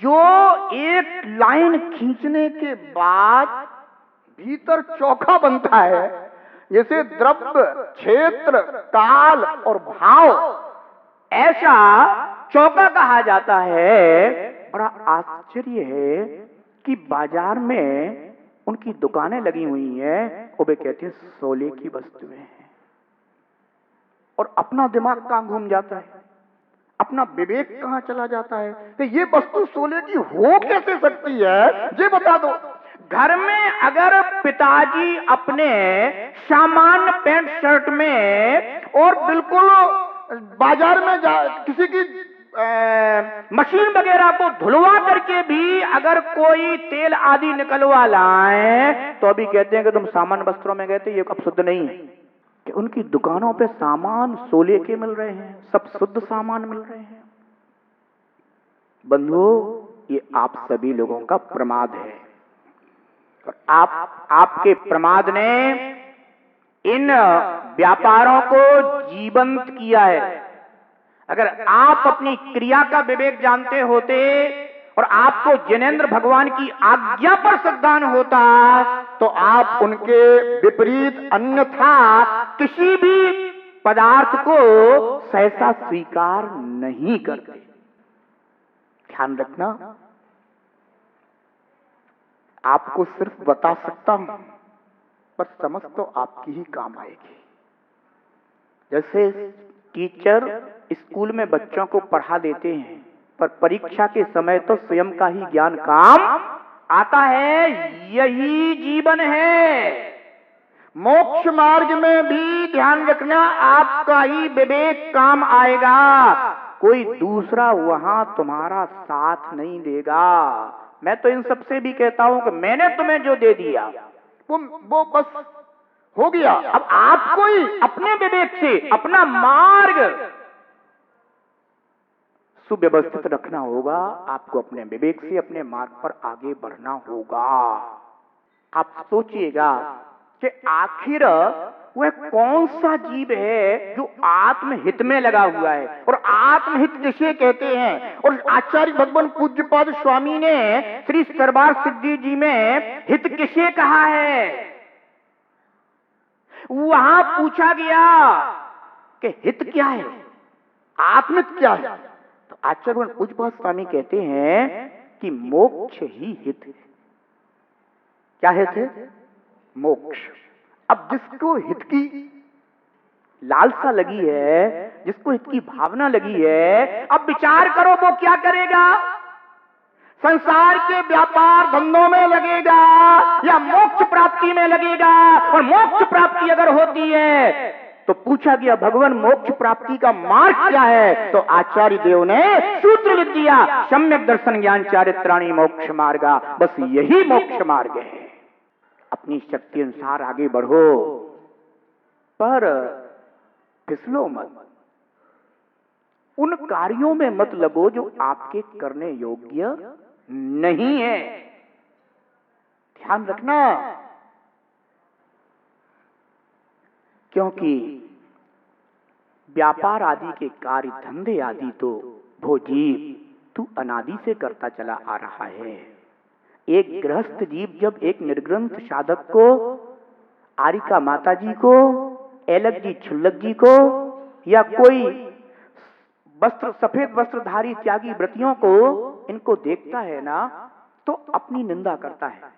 जो एक लाइन खींचने के बाद भीतर चौका बनता है, जैसे द्रव्य, क्षेत्र, काल और भाव, ऐसा चौका कहा जाता है। बड़ा आश्चर्य है कि बाजार में उनकी दुकानें लगी हुई हैं और वे कहते हैं सोले की वस्तुएं हैं, और अपना दिमाग कहां घूम जाता है, अपना विवेक कहां चला जाता है कि ये वस्तु सोले की हो कैसे सकती है, ये बता दो। घर में अगर पिताजी अपने सामान्य पैंट शर्ट में और बिल्कुल बाजार में किसी की मशीन वगैरह को धुलवा करके भी अगर कोई तेल आदि निकलवा लाए तो अभी कहते हैं कि तुम सामान्य वस्त्रों में गए थे, ये अब शुद्ध नहीं है। कि उनकी दुकानों पे सामान सोले के मिल रहे हैं, सब शुद्ध सामान मिल रहे हैं। बंधु, ये आप सभी लोगों का प्रमाद है, और आपके प्रमाद ने इन व्यापारों को जीवंत किया है। अगर आप अपनी क्रिया का विवेक जानते होते और आपको जिनेंद्र भगवान की आज्ञा पर श्रद्धान होता तो आप उनके विपरीत अन्यथा किसी भी पदार्थ को सहसा स्वीकार नहीं करते। ध्यान रखना, आपको सिर्फ बता सकता हूं, पर समझ तो आपकी ही काम आएगी। जैसे टीचर स्कूल में बच्चों को पढ़ा देते हैं, पर परीक्षा के समय तो स्वयं का ही ज्ञान काम आता है। यही जीवन है। मोक्ष मार्ग में भी ध्यान रखना, आपका ही विवेक काम आएगा, कोई दूसरा वहां तुम्हारा साथ नहीं देगा। मैं तो इन सबसे भी कहता हूं कि मैंने तुम्हें जो दे दिया वो बस हो गया। अब आपको ही अपने विवेक से अपना मार्ग सुव्यवस्थित रखना होगा। आपको अपने विवेक से अपने मार्ग पर आगे बढ़ना होगा। आप सोचिएगा कि आखिर वह कौन सा जीव है जो आत्महित में लगा हुआ है, और आत्महित किसे कहते हैं। और आचार्य भगवान पूज्यपाद स्वामी ने श्री सरदार सिद्धि जी में हित किसे कहा है, वहां पूछा गया कि हित क्या है, आत्मित क्या है। तो आचार्य पूज्यपाद स्वामी कहते हैं कि मोक्ष ही हित है। क्या हित है? मोक्ष। अब जिसको हित की लालसा लगी है, जिसको हित की भावना लगी है, अब विचार करो वो क्या करेगा। संसार के व्यापार धंधों में लगेगा या मोक्ष प्राप्ति में लगेगा। और मोक्ष प्राप्ति अगर होती है तो पूछा गया भगवान मोक्ष प्राप्ति का मार्ग क्या है, तो आचार्य देव ने सूत्र लिख दिया, सम्यक दर्शन ज्ञान चारित्राणि मोक्ष मार्गा। बस यही मोक्ष मार्ग है। अपनी शक्ति अनुसार आगे बढ़ो, पर फिसलो मत। उन कार्यों में मत लगो जो आपके करने योग्य नहीं है। ध्यान रखना, क्योंकि व्यापार आदि के कार्य धंधे आदि तो वो जीव तू अनादि से करता चला आ रहा है। एक गृहस्थ जीव जब एक निर्ग्रंथ साधक को, आरिका माता जी को, एलक जी छुल्लक जी को, या कोई वस्त्र सफेद वस्त्रधारी त्यागी व्रतियों को इनको देखता है ना, तो अपनी निंदा करता है।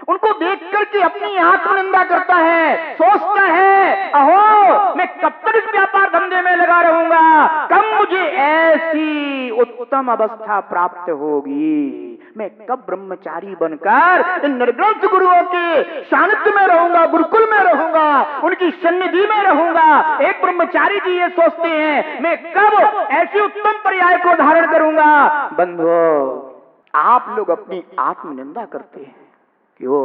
उनको देख करके अपनी आत्मनिंदा करता है, सोचता है अहो मैं कब तक इस व्यापार धंधे में लगा रहूंगा, कब मुझे ऐसी उत्तम अवस्था प्राप्त होगी, मैं कब ब्रह्मचारी बनकर इन निर्ग्रंथ गुरुओं के सानिध्य में रहूंगा, गुरुकुल में रहूंगा, उनकी सन्निधि में रहूंगा। एक ब्रह्मचारी जी ये सोचते हैं मैं कब ऐसी उत्तम पर्याय को धारण करूंगा। बंधुओं, आप लोग अपनी आत्मनिंदा करते हैं कि वो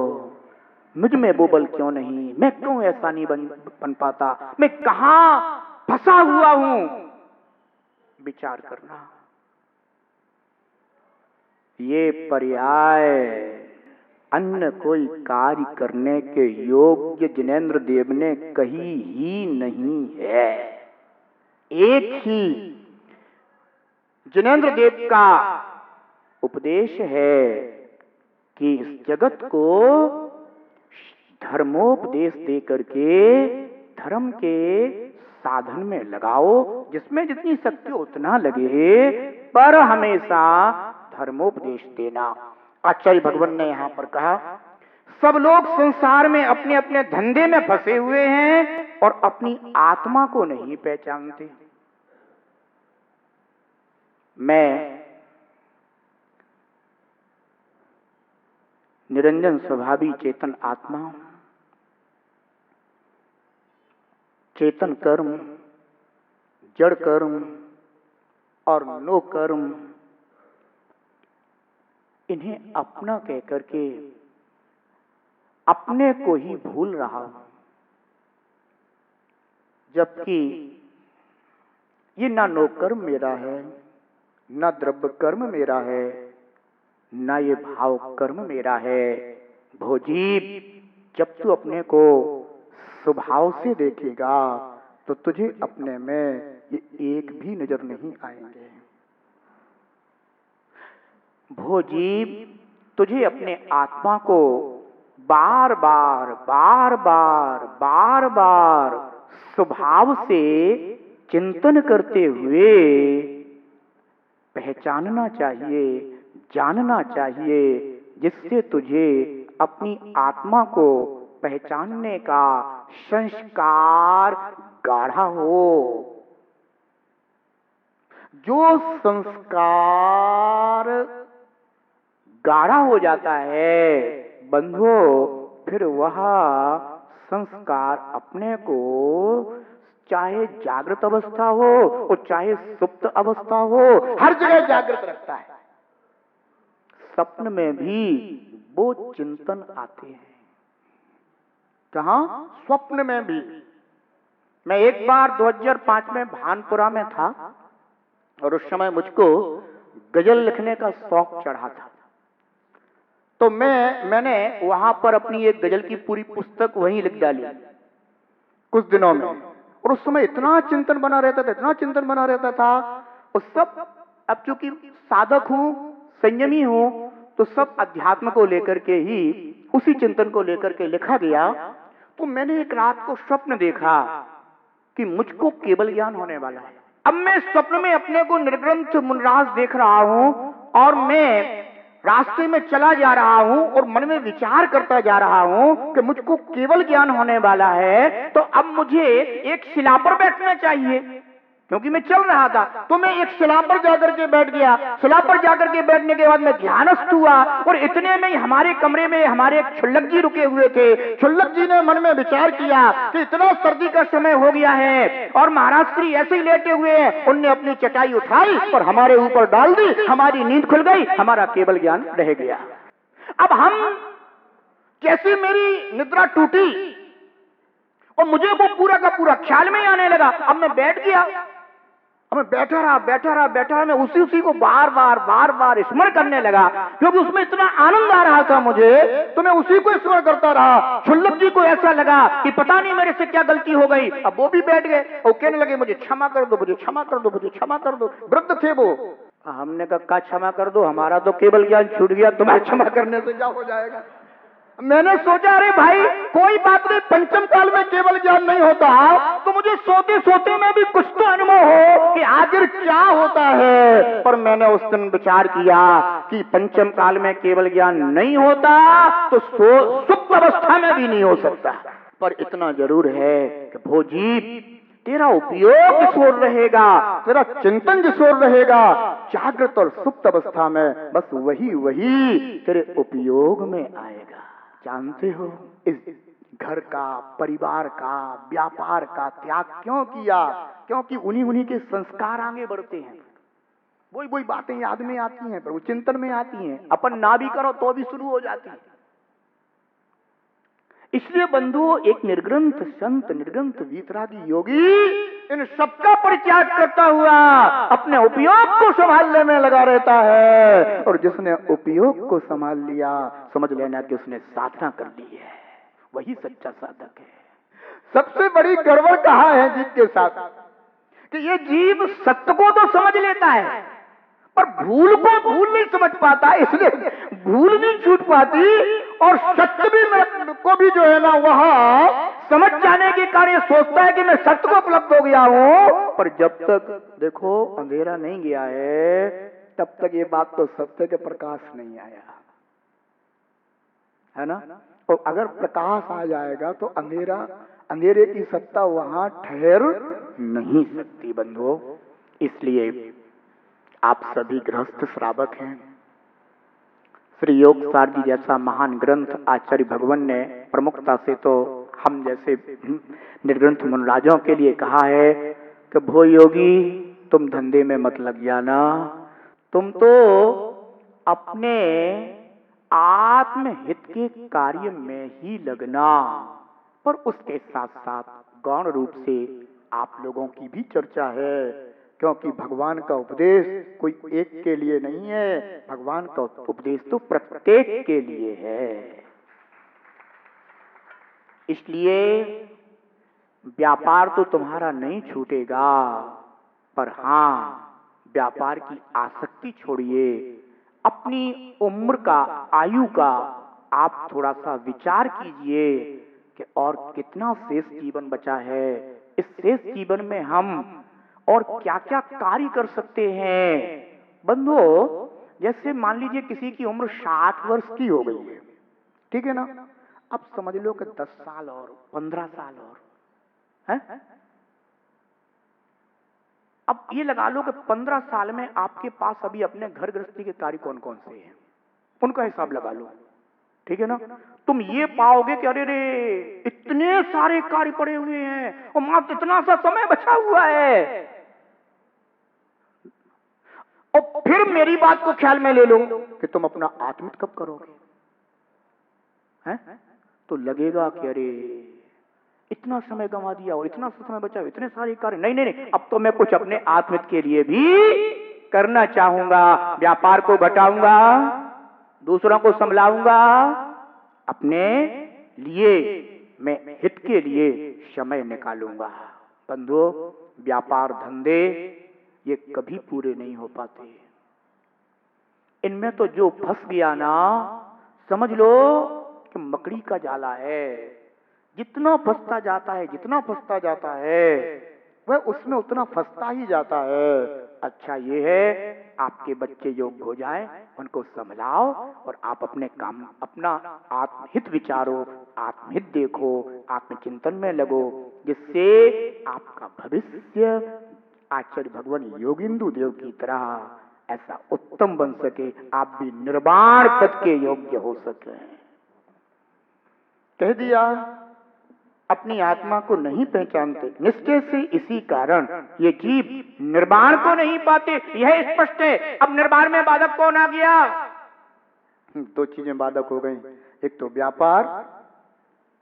मुझ में वो बल क्यों नहीं, मैं क्यों ऐसा नहीं बन पाता, मैं कहां फंसा हुआ हूं। विचार करना, ये पर्याय अन्य कोई कार्य करने के योग्य जिनेंद्र देव ने कही ही नहीं है। एक ही जिनेंद्र देव का उपदेश है कि इस जगत को धर्मोपदेश दे करके धर्म के साधन में लगाओ, जिसमें जितनी शक्ति उतना लगे, पर हमेशा धर्मोपदेश देना। आचार्य भगवान ने यहां पर कहा, सब लोग संसार में अपने अपने धंधे में फंसे हुए हैं और अपनी आत्मा को नहीं पहचानते। मैं निरंजन स्वभावी चेतन आत्मा, चेतन कर्म, जड़ कर्म और नो कर्म, इन्हें अपना कहकर के अपने को ही भूल रहा हूं, जबकि ये ना नो कर्म मेरा है, ना द्रव्य कर्म मेरा है, ना ये भाव कर्म मेरा है। भोजीव, जब तू अपने को स्वभाव से देखेगा तो तुझे अपने में ये एक भी नजर नहीं आएंगे। भोजीव, तुझे अपने आत्मा को बार बार बार बार बार बार स्वभाव से चिंतन करते हुए पहचानना चाहिए, जानना चाहिए, जिससे तुझे अपनी आत्मा को पहचानने का संस्कार गाढ़ा हो। जो संस्कार गाढ़ा हो जाता है बंधुओं, फिर वह संस्कार अपने को चाहे जागृत अवस्था हो और चाहे सुप्त अवस्था हो, हर जगह जागृत रखता है। स्वप्न में भी वो चिंतन आते हैं। कहां? स्वप्न में भी। मैं एक बार 2005 में भानपुरा में था और उस समय मुझको गजल लिखने का शौक चढ़ा था, तो मैंने वहां पर अपनी एक गजल की पूरी पुस्तक वहीं लिख डाली कुछ दिनों में। और उस समय इतना चिंतन बना रहता था, इतना चिंतन बना रहता था, और सब, अब चूंकि साधक हूं, संयमी हूं, तो सब अध्यात्म को लेकर के ही, उसी चिंतन को लेकर के लिखा गया। तो मैंने एक रात को स्वप्न देखा कि मुझको केवल ज्ञान होने वाला है। अब मैं स्वप्न में अपने को निर्ग्रंथ मुनराज देख रहा हूं और मैं रास्ते में चला जा रहा हूं और मन में विचार करता जा रहा हूं कि मुझको केवल ज्ञान होने वाला है, तो अब मुझे एक शिला पर बैठना चाहिए, क्योंकि मैं चल रहा था। तो मैं एक शिला पर जाकर के बैठ गया। शिला पर जाकर के बैठने के बाद मैं ध्यानस्थ हुआ और इतने में हमारे कमरे में हमारे एक क्षुल्लक जी रुके हुए थे। क्षुल्लक जी ने मन में विचार किया कि इतना सर्दी का समय हो गया है और महाराज श्री ऐसे ही लेटे हुए हैं। उनने अपनी चटाई उठाई और हमारे ऊपर डाल दी, हमारी नींद खुल गई, हमारा केवल ज्ञान रह गया। अब हम, जैसे मेरी निद्रा टूटी और मुझे वो पूरा का पूरा ख्याल में आने लगा। अब मैं बैठ गया, अब मैं बैठा रहा, मैं उसी को बार बार स्मरण करने लगा, क्योंकि उसमें इतना आनंद आ रहा था मुझे, तो मैं उसी को स्मरण करता रहा। क्षुल्लक जी को ऐसा लगा कि पता नहीं मेरे से क्या गलती हो गई। अब वो भी बैठ गए और कहने लगे मुझे क्षमा कर दो, मुझे क्षमा कर दो, मुझे क्षमा कर दो। वृद्ध थे वो। हमने कहा क्षमा कर दो, हमारा तो केवल ज्ञान छूट गया, तुम्हारे क्षमा करने से क्या हो जाएगा। मैंने सोचा, अरे भाई कोई बात नहीं, पंचम काल में केवल ज्ञान नहीं होता, तो मुझे सोते सोते में भी कुछ तो अनुभव हो कि आखिर क्या होता है। पर मैंने उस दिन विचार किया कि पंचम काल में केवल ज्ञान नहीं होता तो सुप्त अवस्था में भी नहीं हो सकता। पर इतना जरूर है कि भोजीव, तेरा उपयोग जिस ओर रहेगा, तेरा चिंतन जिस ओर रहेगा, जागृत और सुप्त अवस्था में, बस वही तेरे उपयोग में आएगा। जानते हो इस घर का, परिवार का, व्यापार का त्याग क्यों किया? क्योंकि उन्हीं के संस्कार आगे बढ़ते हैं। वही बातें याद में आती हैं, पर वो चिंतन में आती हैं। अपन ना भी करो तो भी शुरू हो जाती है। इसलिए बंधुओं, एक निर्ग्रंथ संत, निर्ग्रंथ वीतरागी योगी इन सबका परित्याग करता हुआ अपने उपयोग को संभालने में लगा रहता है। और जिसने उपयोग को संभाल लिया, समझ लेना कि उसने साधना कर ली है, वही सच्चा साधक है। सबसे बड़ी गड़बड़ कहाँ है जीव के साथ, कि ये जीव सत्य को तो समझ लेता है पर भूल को भूल नहीं समझ पाता, इसलिए भूल नहीं छूट पाती और सत्य भी को भी जो है ना वह समझ जाने के कारण ये सोचता है कि मैं सत्य को उपलब्ध हो गया हूं, पर जब तक देखो अंधेरा नहीं गया है तब तक ये बात तो सत्य के प्रकाश नहीं आया है ना। और अगर प्रकाश आ जाएगा तो अंधेरे की सत्ता वहां ठहर नहीं सकती बंधुओं। इसलिए आप सभी गृहस्थ श्रावक हैं। श्री योग सार जी जैसा महान ग्रंथ आचार्य भगवान ने प्रमुखता से तो हम जैसे निर्ग्रंथ मुनराजों के लिए कहा है कि भो योगी तुम धंधे में मत लग जाना, तुम तो अपने आत्महित के कार्य में ही लगना। पर उसके साथ साथ गौण रूप से आप लोगों की भी चर्चा है, क्योंकि भगवान का उपदेश कोई एक के लिए नहीं है, भगवान का उपदेश तो प्रत्येक के लिए है। इसलिए व्यापार तो तुम्हारा नहीं छूटेगा, पर हां व्यापार की आसक्ति छोड़िए। अपनी उम्र का, आयु का आप थोड़ा सा विचार कीजिए कि और कितना शेष जीवन बचा है, इस शेष जीवन में हम और क्या क्या कार्य कर सकते हैं। बंधुओं, जैसे मान लीजिए किसी की उम्र 60 वर्ष की हो गई है, ठीक है ना, अब समझ लो कि 10 साल और 15 साल और है। अब ये लगा लो कि 15 साल में आपके पास अभी अपने घर गृहस्थी के कार्य कौन कौन से हैं, उनका हिसाब लगा लो, ठीक है ना। तुम ये पाओगे कि अरे रे इतने सारे कार्य पड़े हुए हैं और मात्र इतना सा समय बचा हुआ है। और फिर मेरी बात को ख्याल में ले लो कि तुम अपना आत्मित कब करोगे, हैं? तो लगेगा कि अरे इतना समय गंवा दिया और इतना समय बचा, इतने सारे कार्य, नहीं नहीं नहीं, अब तो मैं कुछ अपने आत्मित के लिए भी करना चाहूंगा। व्यापार को घटाऊंगा, दूसरों को संभलाऊंगा, अपने लिए मैं हित के लिए समय निकालूंगा। बंधुओं, व्यापार धंधे ये कभी पूरे नहीं हो पाते। इनमें तो जो फंस गया ना, समझ लो कि मकड़ी का जाला है। जितना फंसता जाता है, जितना फंसता जाता है, वह उसमें उतना फंसता ही जाता है। अच्छा ये है आपके बच्चे योग्य हो जाए, उनको संभलाओ और आप अपने काम, अपना आत्महित विचारो, आत्महित देखो, आत्मचिंतन में लगो, जिससे आपका भविष्य आचार्य भगवान योगिंदु देव की तरह ऐसा उत्तम बन सके, आप भी निर्वाण पद के योग्य हो सके। कह दिया अपनी आत्मा को नहीं पहचानते निश्चय से, इसी कारण ये जीव निर्वाण को नहीं पाते, यह स्पष्ट है। अब निर्वाण में बाधक कौन आ गया? दो चीजें बाधक हो गई, एक तो व्यापार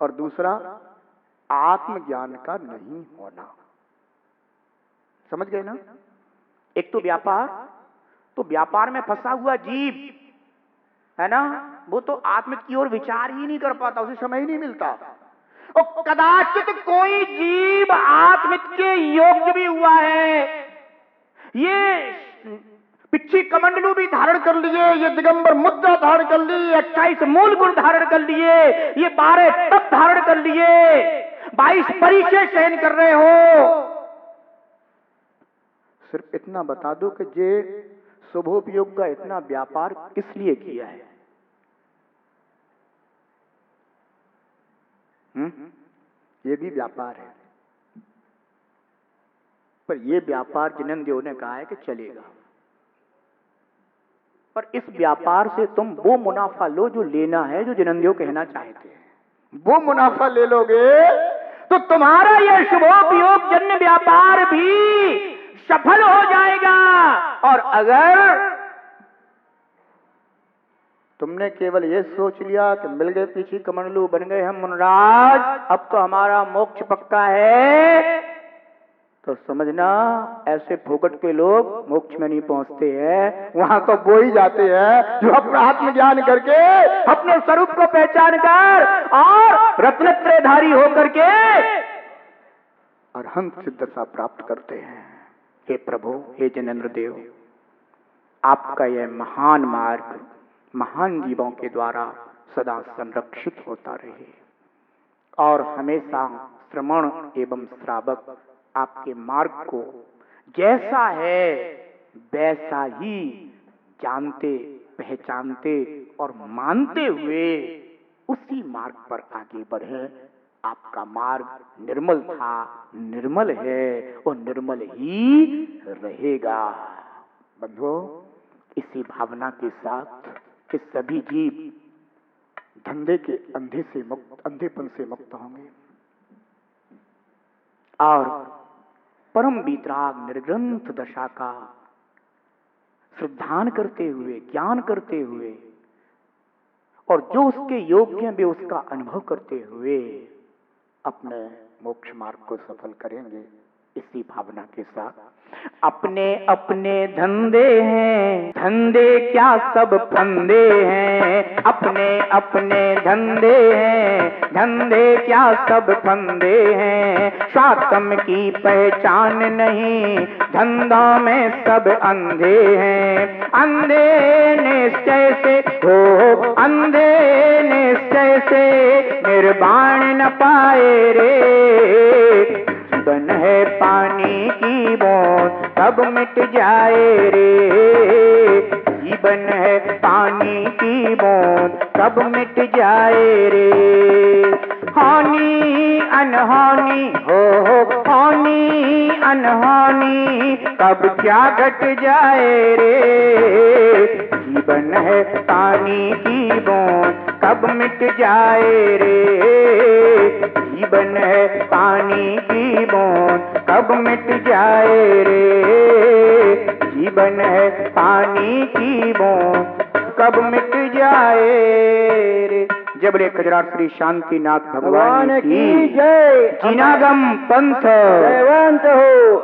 और दूसरा आत्मज्ञान का नहीं होना। समझ गए ना? एक तो व्यापार, तो व्यापार में फंसा हुआ जीव है ना, वो तो आत्मित की ओर विचार ही नहीं कर पाता, उसे समय ही नहीं मिलता। और कदाचित कोई जीव आत्मित के योग्य भी हुआ है, ये पिछी कमंडलू भी धारण कर लिए, ये दिगंबर मुद्रा धारण कर ली, 28 मूल गुण धारण कर लिए, ये 12 तप धारण कर लिए, 22 परिचय सहन कर रहे हो। सिर्फ इतना बता दो कि ये शुभोपयोग का इतना व्यापार किस लिए किया है? ये भी व्यापार है, पर ये व्यापार जिनेंद्रियों ने कहा है कि चलेगा। पर इस व्यापार से तुम वो मुनाफा लो जो लेना है, जो जिनेंद्रियों कहना चाहते हैं। वो मुनाफा ले लोगे तो तुम्हारा यह शुभोपयोग जन्य व्यापार भी सफल हो जाएगा। और अगर तुमने केवल ये सोच लिया कि मिल गए पीछे कमंडलू, बन गए हम मुनराज, अब तो हमारा मोक्ष पक्का है, तो समझना ऐसे फोकट के लोग मोक्ष में नहीं पहुंचते हैं। वहां तो वो ही जाते हैं जो अपना आत्मज्ञान करके, अपने स्वरूप को पहचान कर और रत्नत्रयधारी होकर के अरहंत सिद्धता प्राप्त करते हैं। हे प्रभु, हे जिनेंद्र देव, आपका यह महान मार्ग महान जीवों के द्वारा सदा संरक्षित होता रहे और हमेशा श्रवण एवं श्रावक आपके मार्ग को जैसा है वैसा ही जानते, पहचानते और मानते हुए उसी मार्ग पर आगे बढ़े। आपका मार्ग निर्मल था, निर्मल है और निर्मल ही रहेगा। बंधुओं, इसी भावना के साथ कि सभी जीव धंधे के अंधेपन से मुक्त होंगे और परम वितराग निर्ग्रंथ दशा का श्रद्धान करते हुए, ज्ञान करते हुए और जो उसके योग्य वे उसका अनुभव करते हुए अपने मोक्ष मार्ग को सफल करेंगे। इसी भावना के साथ अपने अपने धंधे हैं, धंधे क्या सब फंदे हैं, अपने अपने धंधे हैं, धंधे क्या सब फंदे हैं, स्वात्म की पहचान नहीं, धंधों में सब अंधे हैं, अंधे निश्चय से हो, अंधे निश्चय से निर्वाण न पाए रे, जीवन है पानी की बूंद कब मिट जाए रे, जीवन है पानी की बूंद कब मिट जाए रे, हानि अनहानि हो, हानि अनहानि कब क्या घट जाए रे, जीवन है पानी की बूंद कब मिट जाए रे, जीवन है पानी की बूंद कब मिट जाए रे, जीवन है पानी की बूंद कब मिट जाए रे। जब रे कजराट श्री शांतिनाथ भगवान की जय। जिनागम पंथ जयवंत हो।